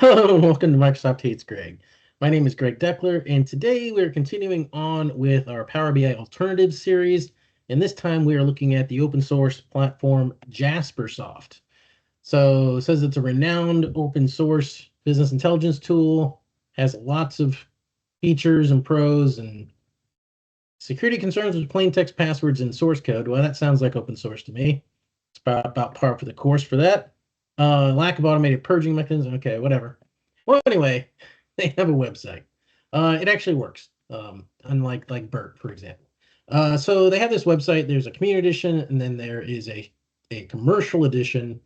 Hello and welcome to Microsoft Hates Greg. My name is Greg Deckler, and today we're continuing on with our Power BI Alternatives series. And this time we are looking at the open source platform Jaspersoft. So it says it's a renowned open source business intelligence tool, has lots of features and pros and security concerns with plain text passwords and source code. Well, that sounds like open source to me. It's about par for the course for that. Lack of automated purging mechanisms. Okay, whatever. Well, anyway, they have a website. It actually works, unlike BERT, for example. So they have this website. There's a community edition, and then there is a commercial edition.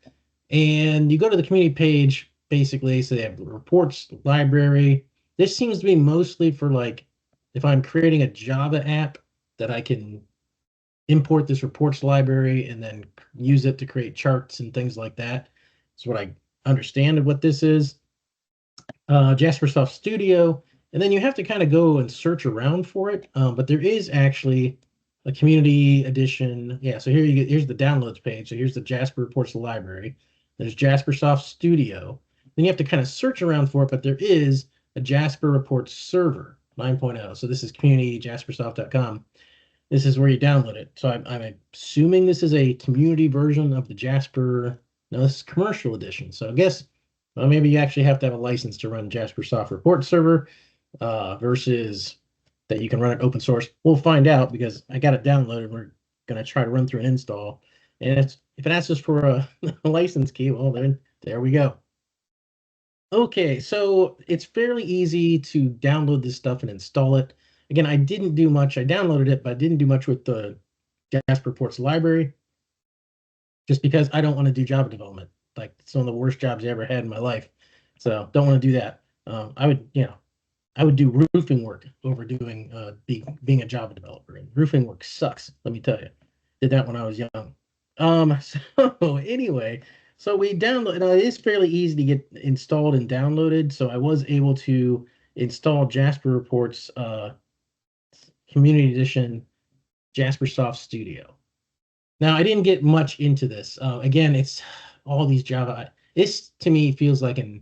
And you go to the community page, basically, so they have the reports library. This seems to be mostly for like if I'm creating a Java app that I can import this reports library and then use it to create charts and things like that. That's what I understand of what this is. Jaspersoft Studio, and then you have to kind of go and search around for it. But there is actually a community edition. Yeah, so here's the downloads page. So here's the Jasper Reports Library. There's Jaspersoft Studio. Then you have to kind of search around for it, but there is a Jasper Reports server 9.0. So this is community.jaspersoft.com. This is where you download it. So I'm assuming this is a community version of the Jasper. No, this is commercial edition. So I guess, well, maybe you actually have to have a license to run Jaspersoft Report Server versus that you can run it open source. We'll find out because I got it downloaded. We're going to try to run through an install. And if it asks us for a license key, well, then there we go. Okay, so it's fairly easy to download this stuff and install it. Again, I didn't do much. I downloaded it, but I didn't do much with the Jasper Reports library just because I don't want to do Java development. Like it's one of the worst jobs I ever had in my life. So don't want to do that. I would do roofing work over doing being a Java developer. And roofing work sucks, let me tell you. Did that when I was young. So anyway, so we download. It is fairly easy to get installed and downloaded. So I was able to install Jasper Reports Community Edition Jaspersoft Studio. Now I didn't get much into this. Again, it's all these Java. This to me feels like an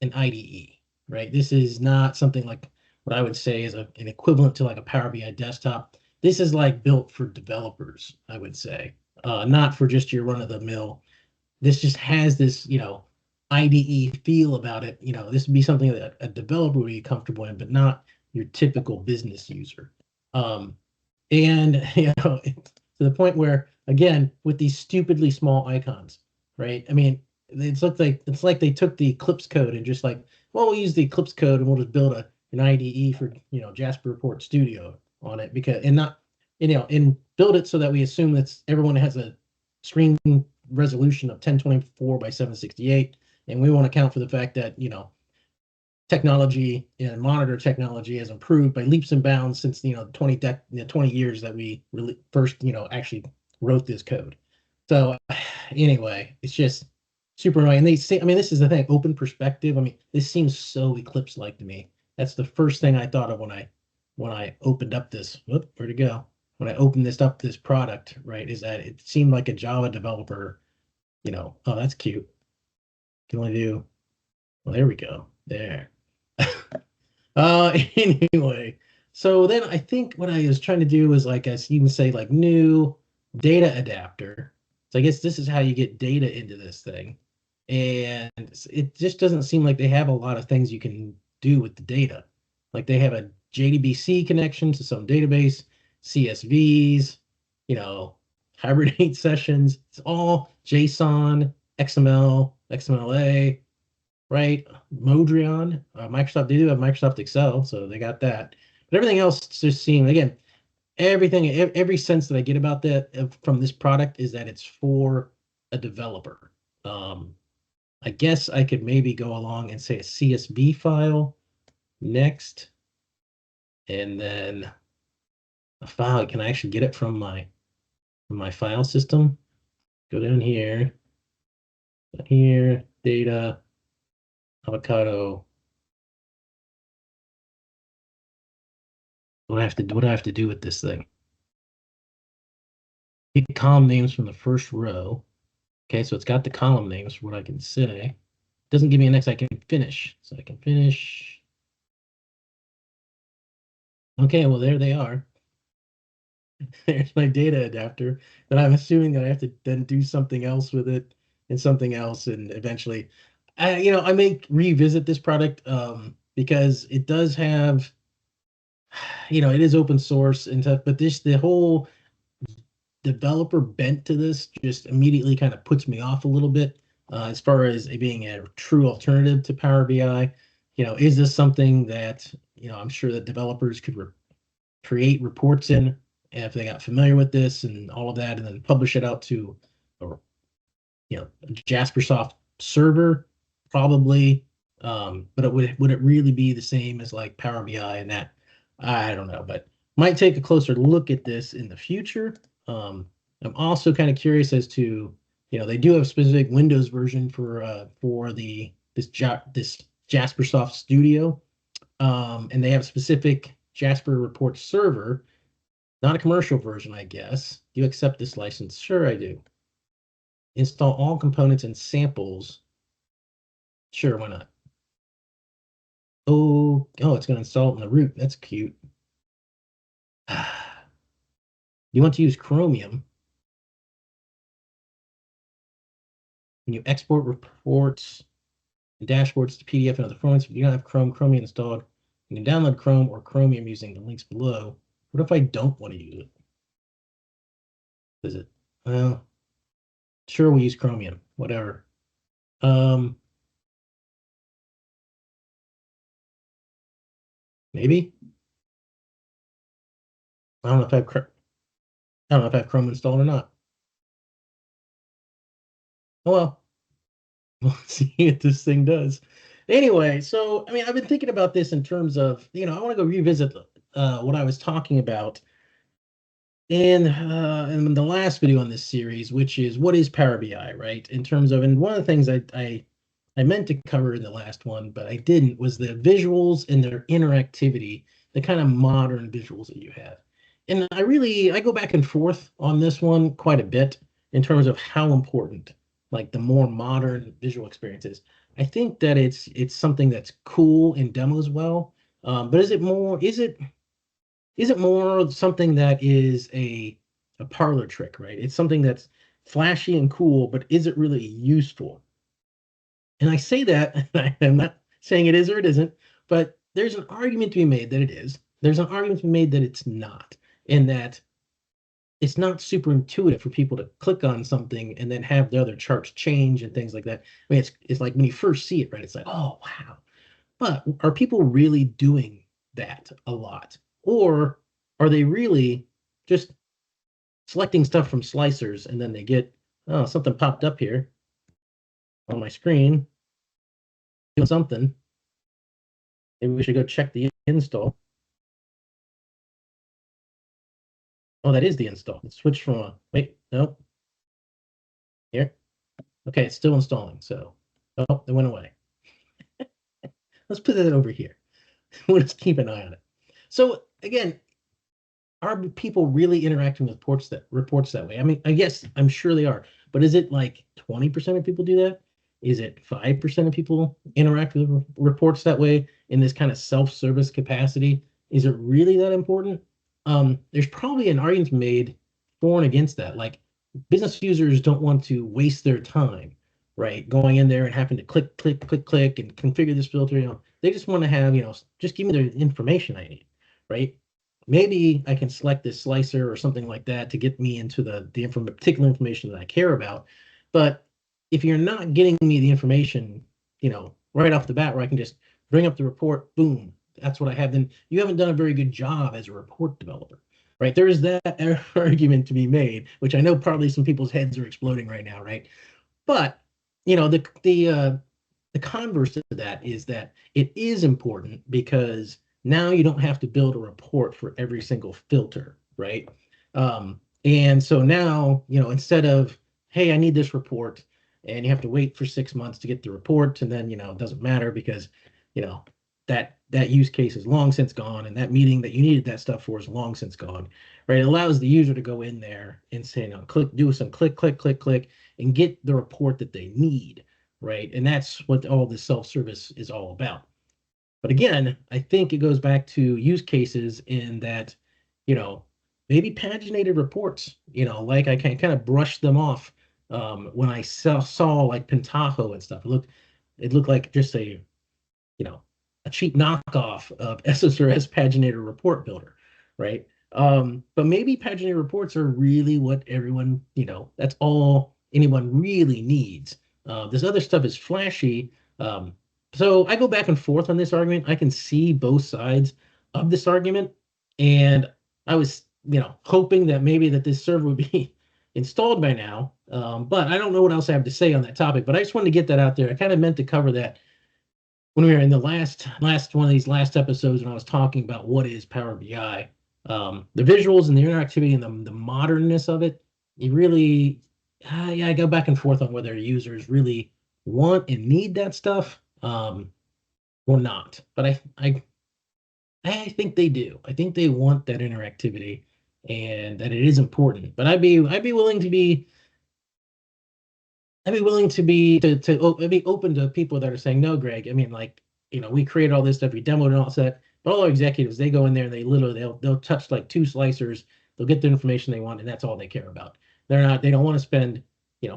IDE, right? This is not something like what I would say is an equivalent to like a Power BI desktop. This is like built for developers, I would say, not for just your run of the mill. This just has this, IDE feel about it. This would be something that a developer would be comfortable in, but not your typical business user. And to the point where, again, with these stupidly small icons, right? I mean, it's like they took the Eclipse code and just like, well, we'll use the Eclipse code and we'll just build an IDE for Jasper Report Studio on it because and build it so that we assume that everyone has a screen resolution of 1024 by 768, and we won't account for the fact that technology and monitor technology has improved by leaps and bounds since 20 years that we really first actually wrote this code. So anyway, it's just super annoying. And they say, I mean, this is the thing, open perspective. I mean, this seems so Eclipse-like to me. That's the first thing I thought of when I opened up this. Whoop, where'd it go? When I opened this product, right, is that it seemed like a Java developer, oh, that's cute. Can only do, well, there we go. There. Anyway, so then I think what I was trying to do is like, as you can say, like new data adapter. So I guess this is how you get data into this thing. And it just doesn't seem like they have a lot of things you can do with the data. Like they have a JDBC connection to some database, CSVs, hibernate sessions. It's all JSON, XML, XMLA, right? Modrion, Microsoft, they do have Microsoft Excel, so they got that. But everything else just seems, again, every sense that I get about that from this product is that it's for a developer. I guess I could maybe go along and say a CSV file next, and then a file. Can I actually get it from my file system? Go down here, data, avocado. What do I have to do with this thing? Get column names from the first row. Okay, so it's got the column names for what I can say. Doesn't give me an X I can finish. So I can finish. Okay, well, there they are. There's my data adapter, but I'm assuming that I have to then do something else with it and something else, and eventually, I may revisit this product because it does have, it is open source and stuff, but the whole developer bent to this just immediately kind of puts me off a little bit as far as it being a true alternative to Power BI. Is this something that, I'm sure that developers could create reports in if they got familiar with this and all of that, and then publish it out to a Jaspersoft server, probably. But would it really be the same as like Power BI and that? I don't know, but might take a closer look at this in the future. I'm also kind of curious as to, they do have a specific Windows version for this Jaspersoft Studio, and they have a specific Jasper Report server, not a commercial version, I guess. Do you accept this license? Sure, I do. Install all components and samples. Sure, why not? Oh, it's going to install it in the root. That's cute. You want to use Chromium. When you export reports and dashboards to PDF and other formats, if you don't have Chromium installed, you can download Chrome or Chromium using the links below. What if I don't want to use it? Is it? Well, sure, we'll use Chromium. Whatever. Maybe. I don't know if I don't know if I have Chrome installed or not. Oh well. We'll see what this thing does. Anyway, so I mean, I've been thinking about this in terms of, I want to go revisit what I was talking about in the last video on this series, which is what is Power BI, right? In terms of, and one of the things I meant to cover in the last one, but I didn't, was the visuals and their interactivity, the kind of modern visuals that you have. And I go back and forth on this one quite a bit in terms of how important, like the more modern visual experience is. I think that it's something that's cool and demos well. But is it more something that is a parlor trick, right? It's something that's flashy and cool, but is it really useful? And I say that, and I'm not saying it is or it isn't, but there's an argument to be made that it is. There's an argument to be made that it's not, and that it's not super intuitive for people to click on something and then have the other charts change and things like that. I mean, it's like when you first see it, right? It's like, oh wow. But are people really doing that a lot? Or are they really just selecting stuff from slicers and then they get, oh, something popped up here on my screen, doing something. Maybe we should go check the install. Oh, that is the install. It switched from wait, no. Here. Okay, it's still installing. So, oh, it went away. Let's put that over here. We'll just keep an eye on it. So again, are people really interacting with reports that way? I mean, I guess I'm sure they are, but is it like 20% of people do that? Is it 5% of people interact with reports that way in this kind of self-service capacity? Is it really that important? There's probably an argument made for and against that. Like business users don't want to waste their time, right? Going in there and having to click, click, click, click, and configure this filter. They just want to have, just give me the information I need, right? Maybe I can select this slicer or something like that to get me into the particular information that I care about. But if you're not getting me the information, right off the bat, where I can just bring up the report, boom, that's what I have, then you haven't done a very good job as a report developer, right? There is that argument to be made, which I know probably some people's heads are exploding right now, right? But the converse to that is that it is important because now you don't have to build a report for every single filter, right? And so now, instead of, hey, I need this report, and you have to wait for 6 months to get the report, and then, it doesn't matter because, that use case is long since gone, and that meeting that you needed that stuff for is long since gone, right? It allows the user to go in there and say, do some click, click, click, click, and get the report that they need. right? And that's what all this self-service is all about. But again, I think it goes back to use cases in that, you know, maybe paginated reports, like I can kind of brush them off when I saw like Pentaho and stuff. It looked like just a cheap knockoff of SSRS paginated report builder, right? But maybe paginated reports are really what everyone, that's all anyone really needs. This other stuff is flashy. Um, so I go back and forth on this argument. I can see both sides of this argument, and I was, hoping that maybe that this server would be installed by now. But I don't know what else I have to say on that topic. But I just wanted to get that out there. I kind of meant to cover that when we were in the last one of these last episodes when I was talking about what is Power BI, the visuals and the interactivity and the modernness of it, you really, yeah, I go back and forth on whether users really want and need that stuff or not. But I think they do. I think they want that interactivity and that it is important. But I'd be willing to be I'd be willing to I'd be open to people that are saying, no, Greg. I mean, like, we create all this stuff, we demoed and all that, but all our executives, they go in there and they literally they'll touch like two slicers, they'll get the information they want, and that's all they care about. They don't want to spend,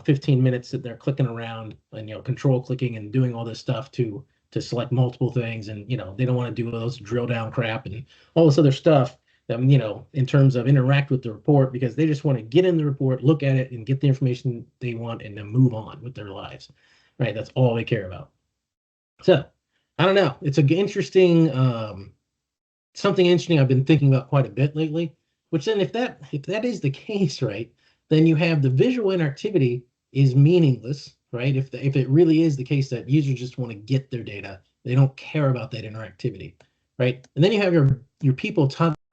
15 minutes that they're clicking around and control clicking and doing all this stuff to select multiple things, and they don't want to do all those drill down crap and all this other stuff in terms of interact with the report because they just want to get in the report, look at it, and get the information they want, and then move on with their lives. Right? That's all they care about. So, I don't know. It's an interesting, something interesting I've been thinking about quite a bit lately. Which then, if that is the case, right, then you have the visual interactivity is meaningless, right? If it really is the case that users just want to get their data, they don't care about that interactivity, right? And then you have your people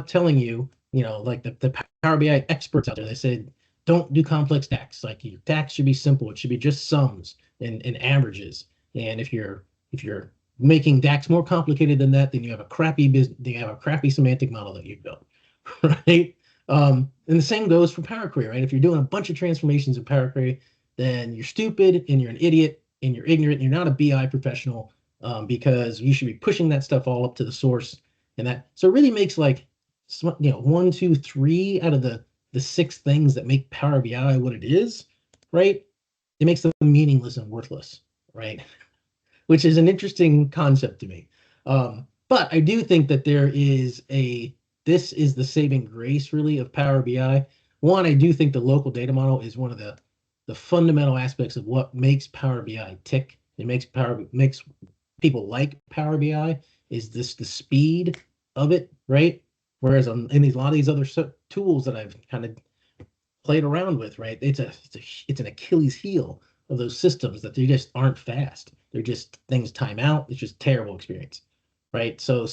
telling you, like the Power BI experts out there, they say don't do complex DAX. Like your DAX should be simple. It should be just sums and averages. And if you're making DAX more complicated than that, then you have a crappy business. You have a crappy semantic model that you've built, right? And the same goes for Power Query, right? If you're doing a bunch of transformations in Power Query, then you're stupid and you're an idiot and you're ignorant. And you're not a BI professional because you should be pushing that stuff all up to the source. And that so it really makes like one, two, three out of the six things that make Power BI what it is, right? It makes them meaningless and worthless, right? Which is an interesting concept to me. But I do think that this is the saving grace really of Power BI. One, I do think the local data model is one of the fundamental aspects of what makes Power BI tick. It makes people like Power BI is the speed of it, right? Whereas in a lot of these other tools that I've kind of played around with, right? It's an Achilles heel of those systems that they just aren't fast. They're just things time out. It's just terrible experience, right? So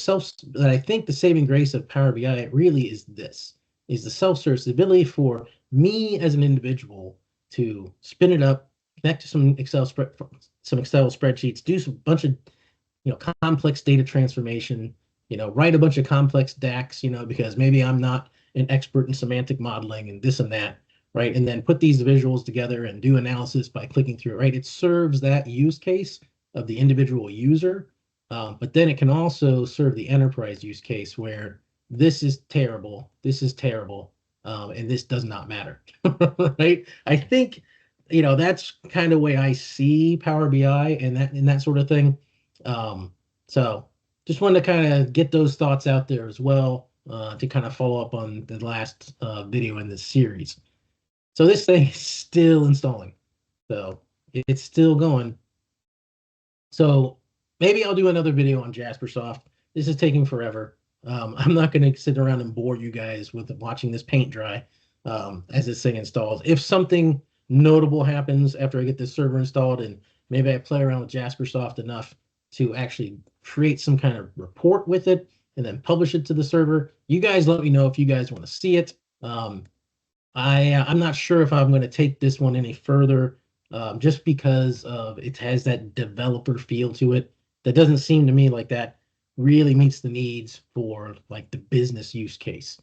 I think the saving grace of Power BI really is the self-service, the ability for me as an individual to spin it up, connect to some Excel spreadsheets, do some bunch of complex data transformation, write a bunch of complex DAX, because maybe I'm not an expert in semantic modeling and this and that, right? And then put these visuals together and do analysis by clicking through it, right? It serves that use case of the individual user, but then it can also serve the enterprise use case where this is terrible, and this does not matter, right? I think, that's kind of way I see Power BI and that sort of thing. So just wanted to kind of get those thoughts out there as well to kind of follow up on the last video in this series. So this thing is still installing. So it's still going. So maybe I'll do another video on Jaspersoft. This is taking forever. I'm not going to sit around and bore you guys with watching this paint dry as this thing installs. If something notable happens after I get this server installed and maybe I play around with Jaspersoft enough to actually create some kind of report with it and then publish it to the server, you guys let me know if you guys want to see it. I'm not sure if I'm going to take this one any further, just because of it has that developer feel to it. That doesn't seem to me like that really meets the needs for like the business use case.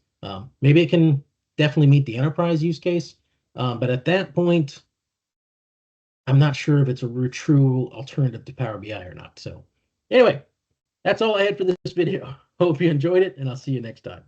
Maybe it can definitely meet the enterprise use case, but at that point, I'm not sure if it's a true alternative to Power BI or not. So anyway, that's all I had for this video. Hope you enjoyed it, and I'll see you next time.